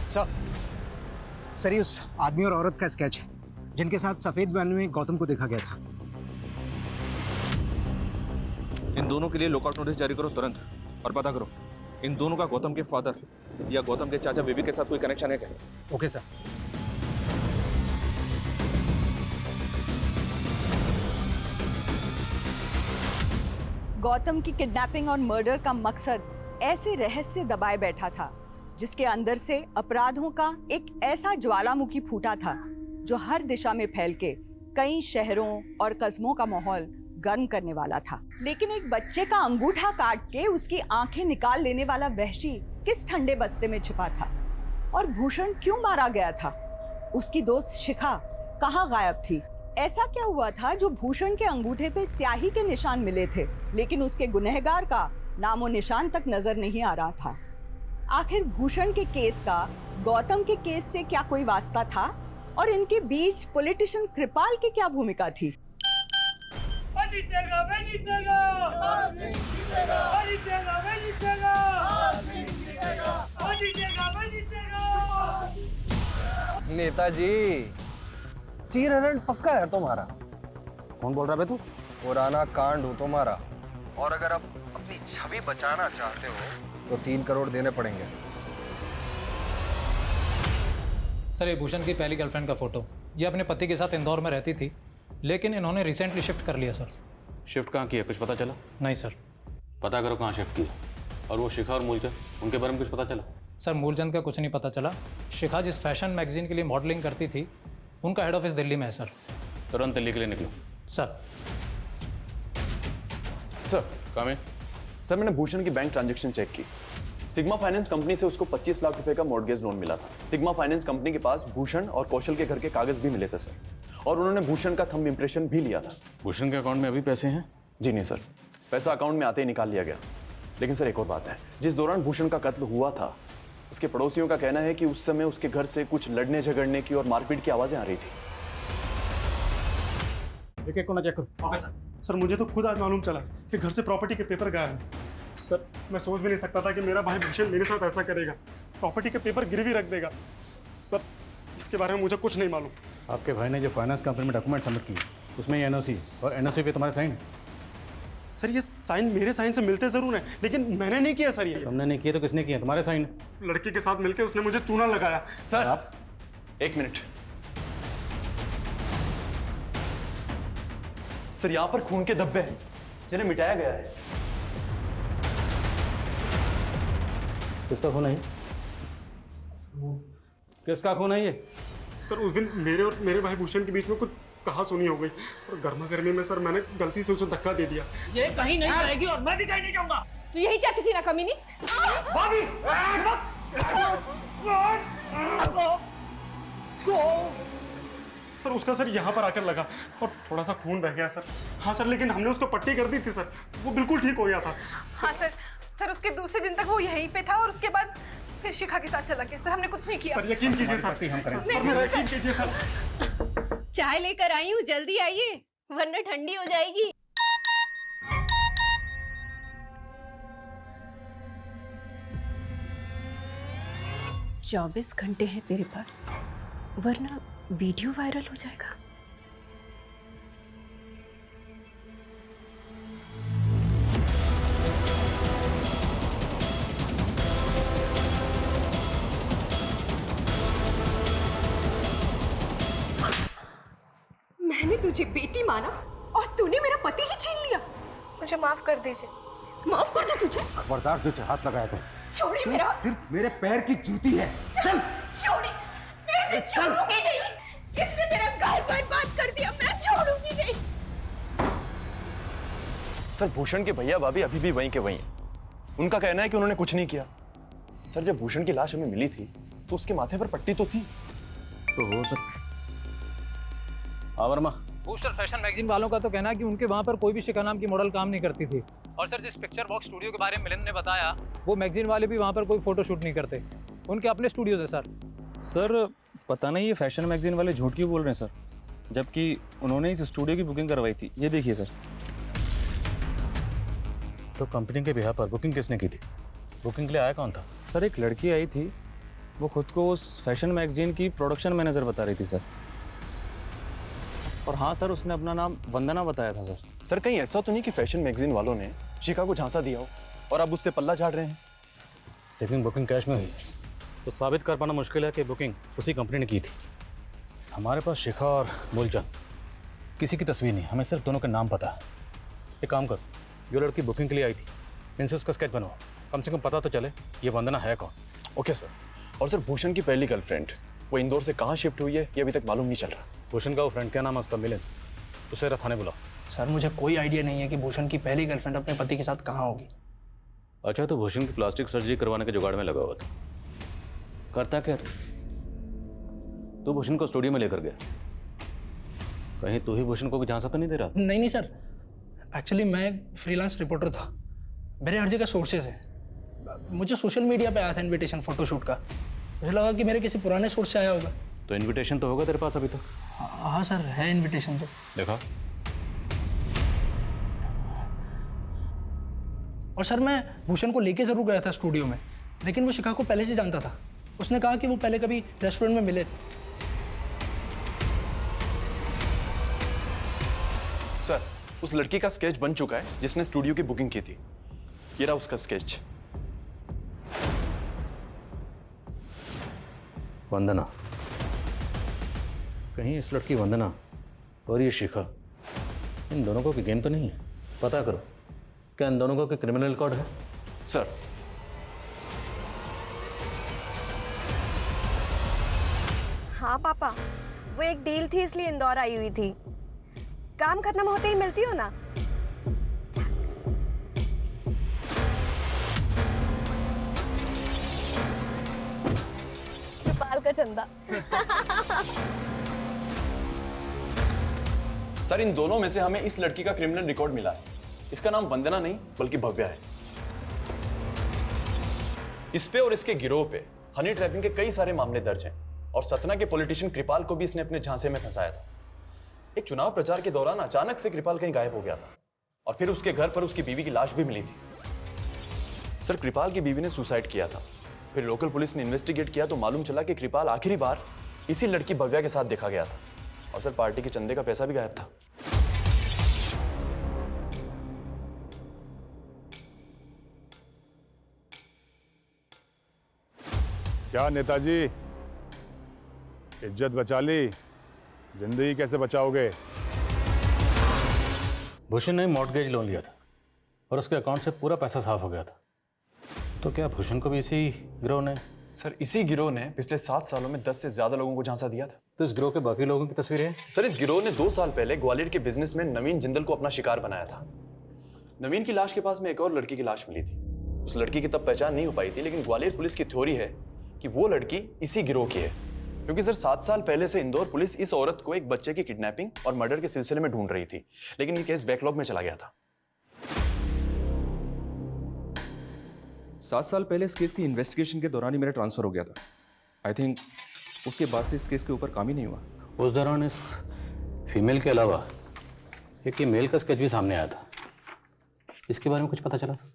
सर ये उस आदमी और औरत का स्केच है जिनके साथ सफेद वैन में गौतम को देखा गया था। इन दोनों के लिए लुकआउट नोटिस जारी करो तुरंत और पता करो इन दोनों का गौतम के फादर या गौतम के चाचा बेबी के साथ कोई कनेक्शन है क्या? Okay sir. गौतम की किडनैपिंग और मर्डर का मकसद ऐसे रहस्य दबाए बैठा था जिसके अंदर से अपराधों का एक ऐसा ज्वालामुखी फूटा था जो हर दिशा में फैल के कई शहरों और कस्बों का माहौल गर्म करने वाला था। लेकिन एक बच्चे का अंगूठा काट के उसकी आंखें निकाल लेने वाला वहशी किस ठंडे बस्ते में छिपा था? और भूषण क्यों मारा गया था? उसकी दोस्त शिखा कहाँ गायब थी? ऐसा क्या हुआ था जो भूषण के अंगूठे पे स्याही के निशान मिले थे लेकिन उसके गुनहगार का नामो निशान तक नजर नहीं आ रहा था? आखिर भूषण के केस का गौतम के केस से क्या कोई वास्ता था और इनके बीच पॉलिटिशियन कृपाल की क्या भूमिका थी? नेताजी चीरहरण पक्का है तुम्हारा। कौन बोल रहा है तू? पुराना कांड हो तुम्हारा, और अगर आप अपनी छवि बचाना चाहते हो तो 3 करोड़ देने पड़ेंगे। सर ये भूषण की पहली गर्लफ्रेंड का फोटो, ये अपने पति के साथ इंदौर में रहती थी, लेकिन इन्होंने रिसेंटली शिफ्ट कर लिया। सर शिफ्ट कहाँ किया, कुछ पता चला? नहीं सर। पता करो कहाँ शिफ्ट किया। और वो शिखा और मूलचंद, उनके बारे में कुछ पता चला? सर मूलचंद का कुछ नहीं पता चला। शिखा जिस फैशन मैगजीन के लिए मॉडलिंग करती थी उनका हेड ऑफिस दिल्ली में है सर। तुरंत दिल्ली के लिए निकलो। सर काम है? सर मैंने भूषण की बैंक ट्रांजैक्शन चेक की। सिग्मा फाइनेंस कंपनी से उसको 25 लाख रुपए का मॉर्गेज लोन मिला था। सिग्मा फाइनेंस कंपनी के पास भूषण और कौशल के घर के कागज भी मिले थे सर, और उन्होंने भूषण का थंब इंप्रेशन भी लिया था। भूषण के अकाउंट में अभी पैसे हैं? जी नहीं सर, पैसा अकाउंट में आते ही निकाल लिया गया। लेकिन सर एक और बात है, जिस दौरान भूषण का कत्ल हुआ था उसके पड़ोसियों का कहना है कि उस समय उसके घर से कुछ लड़ने झगड़ने की और मारपीट की आवाजें आ रही थी। एक कोना चेक करो। Okay sir. सर मुझे तो खुद आज मालूम चला कि घर से प्रॉपर्टी के पेपर गायब हैं। सर मैं सोच भी नहीं सकता था कि मेरा भाई भूषण मेरे साथ ऐसा करेगा, प्रॉपर्टी के पेपर गिरवी रख देगा। सर इसके बारे में मुझे कुछ नहीं मालूम। आपके भाई ने जो फाइनेंस कंपनी में डॉक्यूमेंट सबमिट किए उसमें एनओसी और एनओसी पे तुम्हारे साइन। सर ये साइन मेरे साइन से मिलते जरूर हैं, लेकिन मैंने नहीं किया सर। ये तुमने नहीं किया तो किसने किया? तुम्हारे साइन। लड़की के साथ मिलकर उसने मुझे चूना लगाया। सर आप एक मिनट। सर यहां पर खून के धब्बे हैं जिन्हें मिटाया गया है। किसका खून है? किसका खून है ये? सर उस दिन मेरे और मेरे भाई भूषण के बीच में कुछ कहा सुनी हो गई और गर्मा गर्मी में सर मैंने गलती से उसे धक्का दे दिया। ये कहीं नहीं जाएगी और मैं भी कहीं नहीं जाऊंगा। तू यही चाहती थी ना कमीनी? भाभी सर उसका सर यहाँ पर आकर लगा और थोड़ा सा खून बह गया सर। हाँ सर, लेकिन हमने उसको पट्टी कर दी थी सर, वो बिल्कुल ठीक हो गया था। हाँ सर, सर उसके दूसरे दिन तक वो यहीं पे था और उसके बाद फिर शिखा के साथ चला गया। सर हमने कुछ नहीं किया। सर यकीन कीजिए सर, सर मेरा यकीन कीजिए सर। चाय लेकर आई हूँ, जल्दी आइए वरना ठंडी हो जाएगी। चौबीस घंटे हैं तेरे पास वरना वीडियो वायरल हो जाएगा। मैंने तुझे बेटी माना और तूने मेरा पति ही छीन लिया। मुझे माफ कर दीजिए। माफ कर दो तुझे। खबरदार जैसे हाथ लगाया तो छोड़िए मेरा। सिर्फ मेरे पैर की जूती है। चल छोड़िए, मैं इसे छोड़ूंगी नहीं। इसने मेरा घर बर्बाद कर दिया, मैं छोड़ूंगी नहीं। सर भूषण के भैया भाभी अभी भी वहीं के वहीं हैं। उनका कहना है कि उन्होंने कुछ नहीं किया। सर जब भूषण की लाश हमें मिली थी तो उसके माथे पर पट्टी तो थी। तो हो सकता। वर्मा, बूस्टर फैशन मैगजीन वालों का तो कहना है कि उनके वहाँ पर कोई भी शिखा नाम की मॉडल काम नहीं करती थी। और सर जिस पिक्चर बॉक्स स्टूडियो के बारे में मिलिंद ने बताया, वो मैगजीन वाले भी वहाँ पर कोई फोटो शूट नहीं करते। उनके अपने स्टूडियोज है सर। सर पता नहीं ये फैशन मैगजीन वाले झूठ क्यों बोल रहे हैं सर, जबकि उन्होंने इस स्टूडियो की बुकिंग करवाई थी। ये देखिए सर। तो कंपनी के बिहार पर बुकिंग किसने की थी? बुकिंग के लिए आया कौन था? सर एक लड़की आई थी, वो खुद को उस फैशन मैगजीन की प्रोडक्शन मैनेजर बता रही थी सर। और हाँ सर, उसने अपना नाम वंदना बताया था सर। सर कहीं ऐसा तो नहीं कि फैशन मैगजीन वालों ने शिखा को झांसा दिया हो और अब उससे पल्ला झाड़ रहे हैं? लेकिन बुकिंग कैश में हुई तो साबित कर पाना मुश्किल है कि बुकिंग उसी कंपनी ने की थी। हमारे पास शिखा और मूलचंद किसी की तस्वीर नहीं, हमें सिर्फ दोनों के नाम पता है। एक काम करो, जो लड़की बुकिंग के लिए आई थी इनसे उसका स्केच बनवाओ, कम से कम पता तो चले ये वंदना है कौन। Okay sir. और सर भूषण की पहली गर्लफ्रेंड वो इंदौर से कहाँ शिफ्ट हुई है ये अभी तक मालूम नहीं चल रहा। भूषण का वो फ्रेंड, क्या नाम है उसका? मिलिंद। उसे थाने बुलाओ। सर मुझे कोई आइडिया नहीं है कि भूषण की पहली गर्लफ्रेंड अपने पति के साथ कहाँ होगी। अच्छा, तो भूषण की प्लास्टिक सर्जरी करवाने के जुगाड़ में लगा हुआ था। करता क्या तो भूषण को स्टूडियो में लेकर गया, कहीं तू ही भूषण को झांसा तो नहीं दे रहा था? नहीं सर, एक्चुअली मैं एक फ्रीलांस रिपोर्टर था, मेरे हर जगह सोर्सेज है। मुझे सोशल मीडिया पे आया था इनविटेशन फोटोशूट का, मुझे लगा कि मेरे किसी पुराने सोर्स से आया होगा। तो इनविटेशन तो होगा तेरे पास अभी तो? हाँ सर है इनविटेशन तो। देखा। और सर मैं भूषण को लेके जरूर गया था स्टूडियो में, लेकिन वो शिखा को पहले से जानता था। उसने कहा कि वो पहले कभी रेस्टोरेंट में मिले थे। सर उस लड़की का स्केच बन चुका है जिसने स्टूडियो की बुकिंग की थी। ये रहा उसका स्केच। वंदना, कहीं इस लड़की वंदना और ये शिखा, इन दोनों को गेम तो नहीं है? पता करो, क्या इन दोनों का क्रिमिनल रिकॉर्ड है? सर हाँ पापा, वो एक डील थी इसलिए इंदौर आई हुई थी। काम खत्म होते ही मिलती हो ना। बाल का चंदा। सर इन दोनों में से हमें इस लड़की का क्रिमिनल रिकॉर्ड मिला है। इसका नाम वंदना नहीं बल्कि भव्या है। इस पे और इसके गिरोह पे हनी ट्रैपिंग के कई सारे मामले दर्ज हैं और सतना के पॉलिटिशियन कृपाल को भी इसने अपने झांसे में फंसाया था। एक चुनाव प्रचार के दौरान अचानक से कृपाल कहीं गायब हो गया था और फिर उसके घर पर उसकी बीवी की लाश भी मिली थी। सर, कृपाल की बीवी ने सुसाइड किया था। फिर लोकल पुलिस ने इन्वेस्टिगेट किया तो मालूम चला कि कृपाल आखिरी बार इसी लड़की भव्या के साथ देखा गया था और सर पार्टी के चंदे का पैसा भी गायब था। क्या नेताजी, इज्जत बचा ली, जिंदगी कैसे बचाओगे? भूषण ने मॉर्टगेज लोन लिया था और उसके अकाउंट से पूरा पैसा साफ हो गया था। तो क्या भूषण को भी इसी गिरोह ने? सर, इसी गिरोह ने पिछले 7 सालों में 10 से ज्यादा लोगों को झांसा दिया था। तो इस गिरोह के बाकी लोगों की तस्वीरें? सर, इस गिरोह ने 2 साल पहले ग्वालियर के बिजनेसमैन नवीन जिंदल को अपना शिकार बनाया था। नवीन की लाश के पास में एक और लड़की की लाश मिली थी। उस लड़की की तब पहचान नहीं हो पाई थी, लेकिन ग्वालियर पुलिस की थ्योरी है कि वो लड़की इसी गिरोह की है, क्योंकि सर 7 साल पहले से इंदौर पुलिस इस औरत को एक बच्चे की किडनैपिंग और मर्डर के सिलसिले में ढूंढ रही थी, लेकिन ये केस बैकलॉग में चला गया था। 7 साल पहले इस केस की इन्वेस्टिगेशन के दौरान ही मेरा ट्रांसफर हो गया था। आई थिंक उसके बाद से इस केस के ऊपर काम ही नहीं हुआ। उस दौरान इस फीमेल के अलावा एक ये मेल का स्केच भी सामने आया था। इसके बारे में कुछ पता चला था?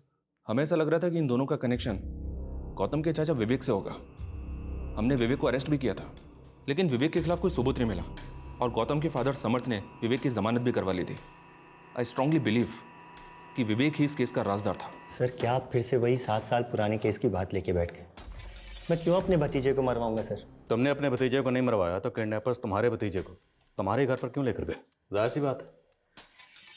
हमें ऐसा लग रहा था कि इन दोनों का कनेक्शन गौतम के चाचा विवेक से होगा। हमने विवेक को अरेस्ट भी किया था, लेकिन विवेक के खिलाफ कोई सबूत नहीं मिला और गौतम के फादर समर्थ ने विवेक की जमानत भी करवा ली थी। आई स्ट्रांगली बिलीव कि विवेक ही इस केस का राजदार था। सर, क्या आप फिर से वही 7 साल पुराने केस की बात लेके बैठ गए? मैं क्यों अपने भतीजे को मरवाऊंगा सर? तुमने अपने भतीजे को नहीं मरवाया तो किडनैपर्स तुम्हारे भतीजे को तुम्हारे घर पर क्यों लेकर गए? जाहिर सी बात है,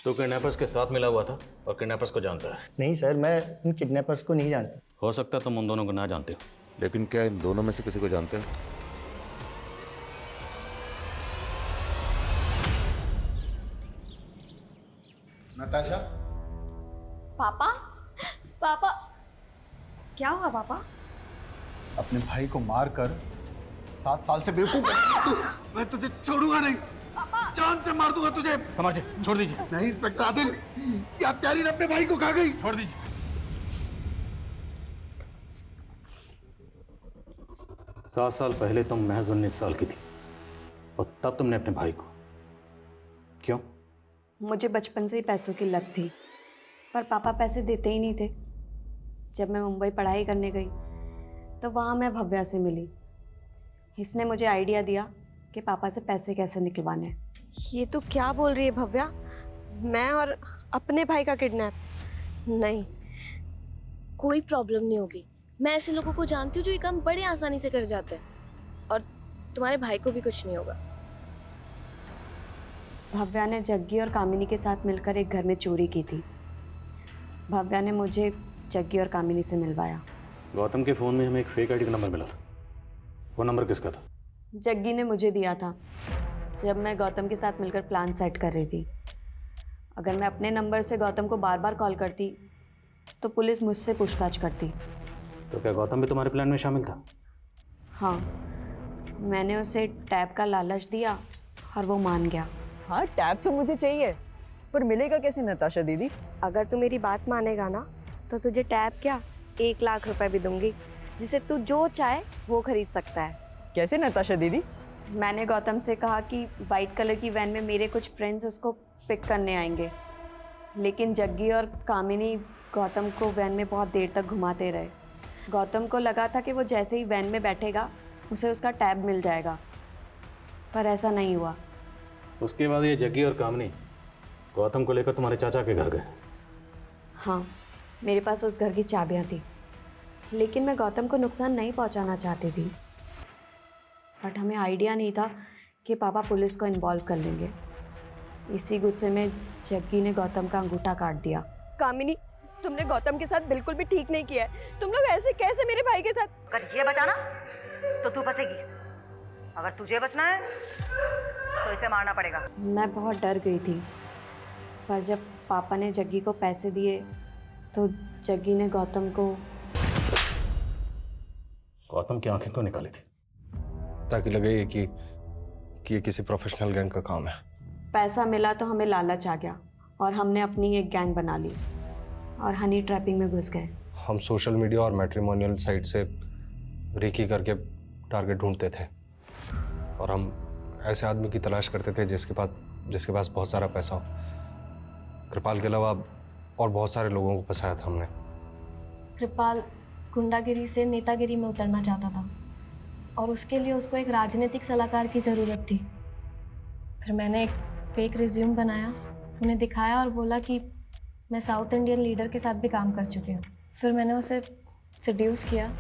तो किडनैपर्स के साथ मिला हुआ था और किडनैपर्स को जानता है। नहीं सर, मैं उन किडनैपर्स को नहीं जानता। हो सकता है तुम उन दोनों को ना जानते हो, लेकिन क्या इन दोनों में से किसी को जानते हो? नताशा? पापा, पापा, क्या हुआ पापा? अपने भाई को मारकर 7 साल से बेवकूफ। मैं तुझे छोड़ूंगा नहीं, जान से मार दूंगा तुझे। समझे, छोड़ दीजिए। नहीं इंस्पेक्टर आदिल, ये हत्यारी ने अपने भाई को खा गई। छोड़ दीजिए। 7 साल पहले तुम महज 19 साल की थी और तब तुमने अपने भाई को क्यों? मुझे बचपन से ही पैसों की लत थी, पर पापा पैसे देते ही नहीं थे। जब मैं मुंबई पढ़ाई करने गई तो वहाँ मैं भव्या से मिली। इसने मुझे आइडिया दिया कि पापा से पैसे कैसे निकलवाने हैं। ये तो क्या बोल रही है भव्या? मैं और अपने भाई का किडनैप? नहीं, कोई प्रॉब्लम नहीं होगी। मैं ऐसे लोगों को जानती हूँ जो ये काम बड़े आसानी से कर जाते हैं, और तुम्हारे भाई को भी कुछ नहीं होगा। भव्या ने जग्गी और कामिनी के साथ मिलकर एक घर में चोरी की थी। भव्या ने मुझे जग्गी और कामिनी से मिलवाया। गौतम के फ़ोन में हमें एक फेक आईडी का नंबर मिला था। वो नंबर किसका था? जग्गी ने मुझे दिया था जब मैं गौतम के साथ मिलकर प्लान सेट कर रही थी। अगर मैं अपने नंबर से गौतम को बार बार कॉल करती तो पुलिस मुझसे पूछताछ करती। तो क्या गौतम भी तुम्हारे प्लान में शामिल था? हाँ, मैंने उसे टैब का लालच दिया और वो मान गया। हाँ, टैब तो मुझे चाहिए, पर मिलेगा कैसे नताशा दीदी? अगर तू मेरी बात मानेगा ना तो तुझे टैब क्या 1 लाख रुपए भी दूंगी, जिसे तू जो चाहे वो खरीद सकता है। कैसे नताशा दीदी? मैंने गौतम से कहा कि वाइट कलर की वैन में मेरे कुछ फ्रेंड्स उसको पिक करने आएंगे, लेकिन जग्गी और कामिनी गौतम को वैन में बहुत देर तक घुमाते रहे। गौतम को लगा था कि वो जैसे ही वैन में बैठेगा उसे उसका टैब मिल जाएगा, पर ऐसा नहीं हुआ। उसके बाद ये जग्गी और कामिनी गौतम को लेकर तुम्हारे चाचा के घर गए। हाँ, मेरे पास उस घर की चाबियाँ थी, लेकिन मैं गौतम को नुकसान नहीं पहुंचाना चाहती थी। बट हमें आइडिया नहीं था कि पापा पुलिस को इन्वॉल्व कर लेंगे। इसी गुस्से में जग्गी ने गौतम का अंगूठा काट दिया। कामिनी, तुमने गौतम के साथ बिल्कुल भी ठीक नहीं किया है। तुम लोग ऐसे कैसे मेरे भाई के साथ? अगर ये बचाना तो तू बचेगी, अगर तुझे बचना है तो इसे मारना पड़ेगा। मैं बहुत डर गई थी, पर जब पापा ने जग्गी को पैसे दिए तो जग्गी ने गौतम की आंखें क्यों निकाली थी? ताकि लगे कि ये किसी प्रोफेशनल गैंग का काम है। पैसा मिला तो हमें लालच आ गया और हमने अपनी एक गैंग बना ली और हनी ट्रैपिंग में घुस गए। हम सोशल मीडिया और मैट्रिमोनियल साइट से रेकी करके टारगेट ढूंढते थे और हम ऐसे आदमी की तलाश करते थे जिसके पास बहुत सारा पैसा हो। कृपाल के अलावा और बहुत सारे लोगों को फंसाया था हमने। कृपाल गुंडागिरी से नेतागिरी में उतरना चाहता था और उसके लिए उसको एक राजनीतिक सलाहकार की ज़रूरत थी। फिर मैंने एक फेक रिज्यूम बनाया, उन्हें दिखाया और बोला कि मैं साउथ इंडियन लीडर के साथ भी काम कर चुकी हूँ। फिर मैंने उसे सेड्यूस किया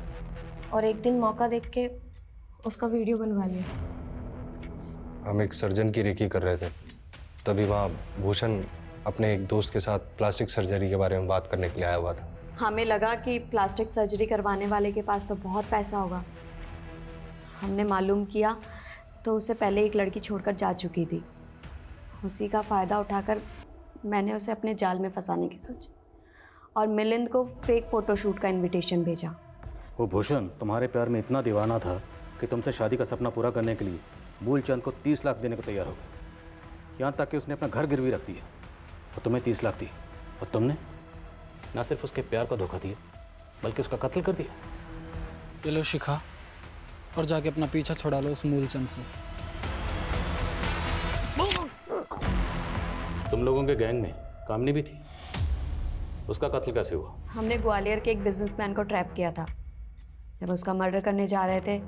और एक दिन मौका देख के उसका वीडियो बनवा लिया। हम एक सर्जन की रेकी कर रहे थे, तभी वहाँ भूषण अपने एक दोस्त के साथ प्लास्टिक सर्जरी के बारे में बात करने के लिए आया हुआ था। हमें लगा कि प्लास्टिक सर्जरी करवाने वाले के पास तो बहुत पैसा होगा। हमने मालूम किया तो उसे पहले एक लड़की छोड़कर जा चुकी थी। उसी का फ़ायदा उठाकर मैंने उसे अपने जाल में फंसाने की सोची और मिलिंद को फेक फ़ोटोशूट का इनविटेशन भेजा। वो भूषण तुम्हारे प्यार में इतना दीवाना था कि तुमसे शादी का सपना पूरा करने के लिए मूलचंद को 30 लाख देने को तैयार हो गया। यहाँ तक कि उसने अपना घर गिरवी रख दिया और तुम्हें 30 लाख दी, और तुमने ना सिर्फ उसके प्यार का धोखा दिया बल्कि उसका कत्ल कर दिया। ये लो शिखा, और जाके अपना पीछा छुड़ा लो उस मूलचंद से। तुम लोगों के गैंग में कामनी भी थी, उसका कत्ल कैसे हुआ? हमने ग्वालियर के एक बिजनेसमैन को ट्रैप किया था। जब उसका मर्डर करने जा रहे थे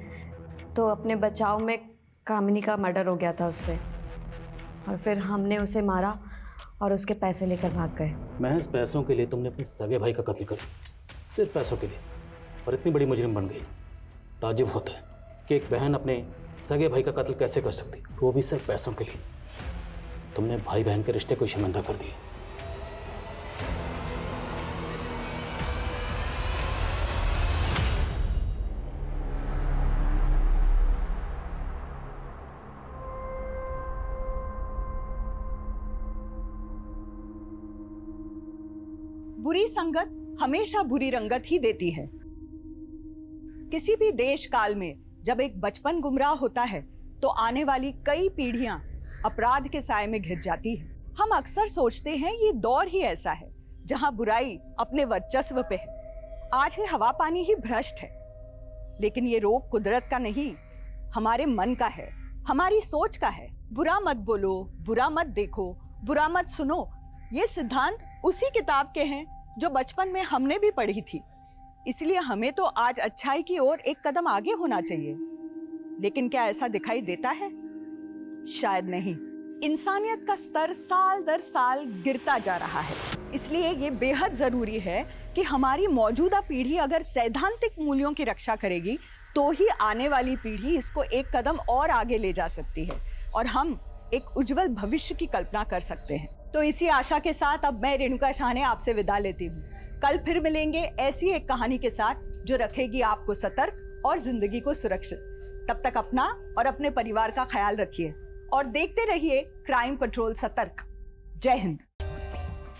तो अपने बचाव में कामिनी का मर्डर हो गया था उससे, और फिर हमने उसे मारा और उसके पैसे लेकर भाग गए। महज पैसों के लिए तुमने अपने सगे भाई का कत्ल कर, सिर्फ पैसों के लिए, और इतनी बड़ी मुजरिम बन गई। ताज्जुब होता है कि एक बहन अपने सगे भाई का कत्ल कैसे कर सकती, वो भी सिर्फ पैसों के लिए। तुमने भाई बहन के रिश्ते को शर्मिंदा कर दिया। बुरी संगत हमेशा बुरी रंगत ही देती है। किसी भी देश काल में जब एक बचपन गुमराह होता है तो आने वाली कई पीढ़ियां अपराध के साए में घिर जाती है। हम अक्सर सोचते हैं ये दौर ही ऐसा है जहां बुराई अपने वर्चस्व पे है। आज ये हवा पानी ही भ्रष्ट है, लेकिन ये रोग कुदरत का नहीं, हमारे मन का है, हमारी सोच का है। बुरा मत बोलो, बुरा मत देखो, बुरा मत सुनो, ये सिद्धांत उसी किताब के हैं जो बचपन में हमने भी पढ़ी थी। इसलिए हमें तो आज अच्छाई की ओर एक कदम आगे होना चाहिए। लेकिन क्या ऐसा दिखाई देता है? शायद नहीं। इंसानियत का स्तर साल दर साल गिरता जा रहा है। इसलिए ये बेहद जरूरी है कि हमारी मौजूदा पीढ़ी अगर सैद्धांतिक मूल्यों की रक्षा करेगी तो ही आने वाली पीढ़ी इसको एक कदम और आगे ले जा सकती है और हम एक उज्जवल भविष्य की कल्पना कर सकते हैं। तो इसी आशा के साथ अब मैं रेणुका शाहने आपसे विदा लेती हूँ। कल फिर मिलेंगे ऐसी एक कहानी के साथ जो रखेगी आपको सतर्क और जिंदगी को सुरक्षित। तब तक अपना और अपने परिवार का ख्याल रखिए और देखते रहिए क्राइम पेट्रोल सतर्क। जय Hind.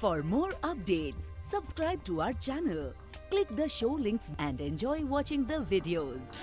For more updates, subscribe to our channel, click the show links and enjoy watching the videos.